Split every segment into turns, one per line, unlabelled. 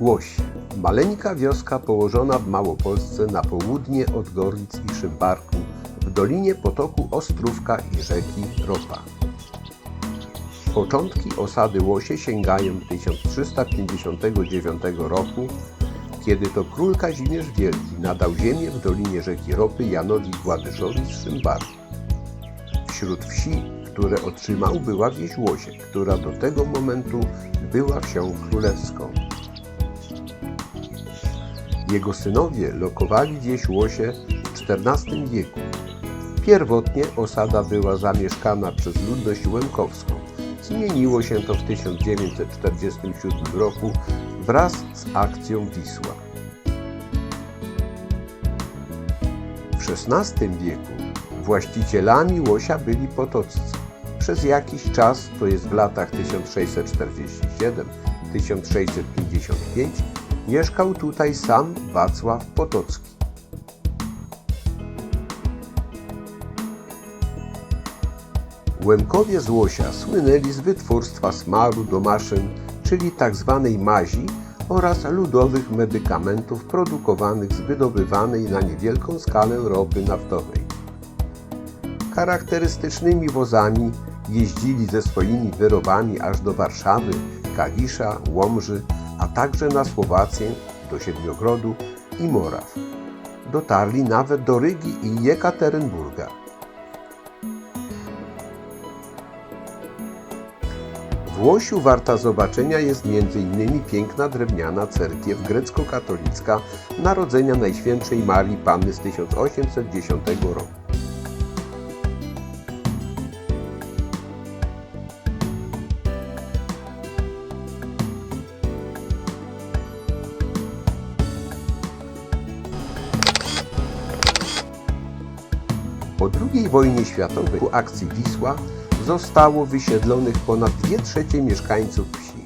Łoś. Maleńka wioska położona w Małopolsce na południe od Gorlic i Szymbarku, w dolinie potoku Ostrówka i rzeki Ropa. Początki osady Łosie sięgają 1359 roku, kiedy to król Kazimierz Wielki nadał ziemię w dolinie rzeki Ropy Janowi Władyszowi z Szymbarku. Wśród wsi, które otrzymał, była wieś Łosie, która do tego momentu była wsią królewską. Jego synowie lokowali wieś Łosie w XIV wieku. Pierwotnie osada była zamieszkana przez ludność łemkowską. Zmieniło się to w 1947 roku wraz z akcją Wisła. W XVI wieku właścicielami Łosia byli potoccy. Przez jakiś czas, to jest w latach 1647–1655, mieszkał tutaj sam Wacław Potocki. Łemkowie z Łosia słynęli z wytwórstwa smaru do maszyn, czyli tzw. mazi oraz ludowych medykamentów produkowanych z wydobywanej na niewielką skalę ropy naftowej. Charakterystycznymi wozami jeździli ze swoimi wyrobami aż do Warszawy, Kalisza, Łomży, a także na Słowację, do Siedmiogrodu i Moraw. Dotarli nawet do Rygi i Jekaterynburga. W Łosiu warta zobaczenia jest m.in. piękna drewniana cerkiew grecko-katolicka Narodzenia Najświętszej Marii Panny z 1810 roku. Po II wojnie światowej ku akcji Wisła zostało wysiedlonych ponad 2/3 mieszkańców wsi.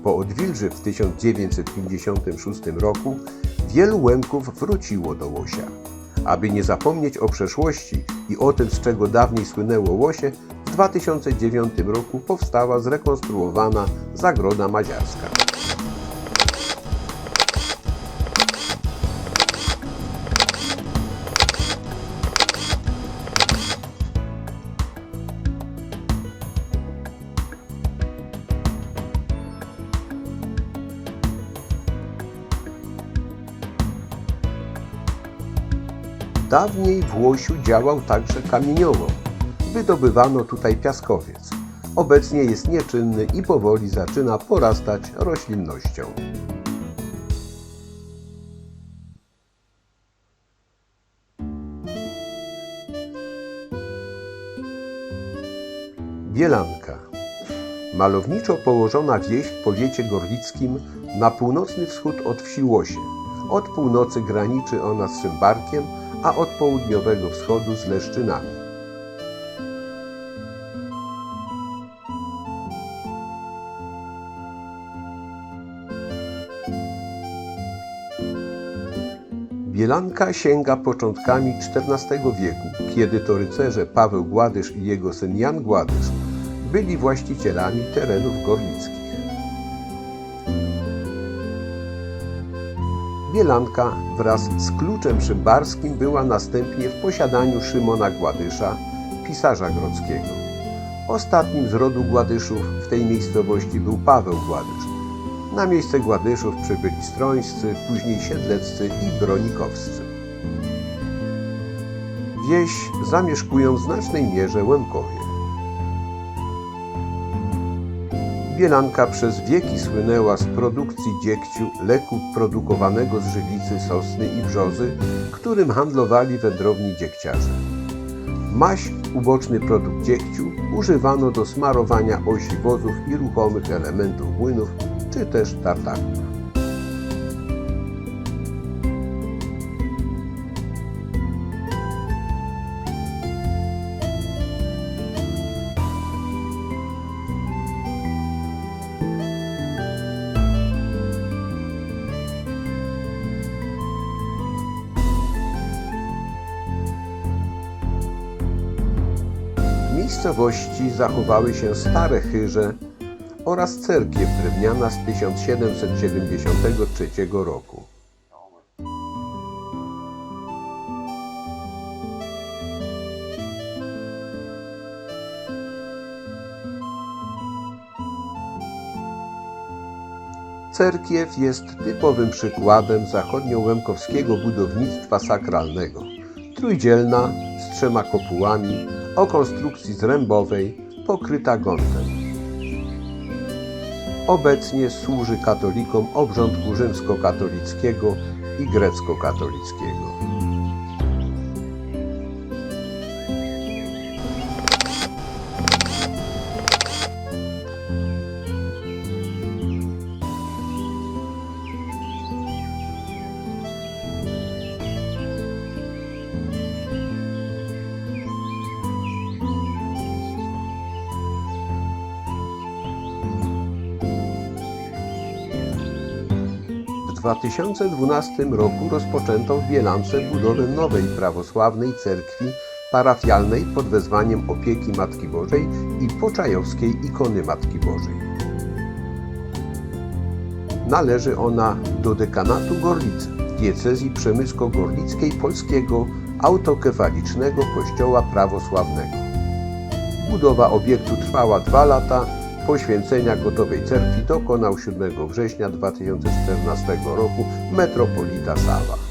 Po odwilży w 1956 roku wielu Łemków wróciło do Łosia. Aby nie zapomnieć o przeszłości i o tym, z czego dawniej słynęło Łosie, w 2009 roku powstała zrekonstruowana Zagroda Maziarska. Dawniej w Łosiu działał także kamieniową. Wydobywano tutaj piaskowiec. Obecnie jest nieczynny i powoli zaczyna porastać roślinnością. Bielanka. Malowniczo położona wieś w powiecie gorlickim na północny wschód od wsi Łosie. Od północy graniczy ona z Szymbarkiem, a od południowego wschodu z Leszczynami. Bielanka sięga początkami XIV wieku, kiedy to rycerze Paweł Gładysz i jego syn Jan Gładysz byli właścicielami terenów gorlickich. Bielanka wraz z Kluczem Szymbarskim była następnie w posiadaniu Szymona Gładysza, pisarza grodzkiego. Ostatnim z rodu Gładyszów w tej miejscowości był Paweł Gładysz. Na miejsce Gładyszów przybyli Strońscy, później Siedleccy i Bronikowscy. Wieś zamieszkują w znacznej mierze Łemkowie. Bielanka przez wieki słynęła z produkcji dziegciu, leku produkowanego z żywicy, sosny i brzozy, którym handlowali wędrowni dziegciarze. Maź, uboczny produkt dziegciu, używano do smarowania osi wozów i ruchomych elementów młynów, czy też tartaków. W miejscowości zachowały się stare chyże oraz cerkiew drewniana z 1773 roku. Cerkiew jest typowym przykładem zachodniołemkowskiego budownictwa sakralnego. Trójdzielna, z 3 kopułami, o konstrukcji zrębowej, pokryta gontem. Obecnie służy katolikom obrządku rzymskokatolickiego i grecko-katolickiego. W 2012 roku rozpoczęto w Bielance budowę nowej prawosławnej cerkwi parafialnej pod wezwaniem Opieki Matki Bożej i Poczajowskiej Ikony Matki Bożej. Należy ona do dekanatu Gorlice, diecezji przemysko-gorlickiej Polskiego Autokefalicznego Kościoła Prawosławnego. Budowa obiektu trwała 2 lata. Poświęcenia gotowej cerkwi dokonał 7 września 2014 roku metropolita Sава.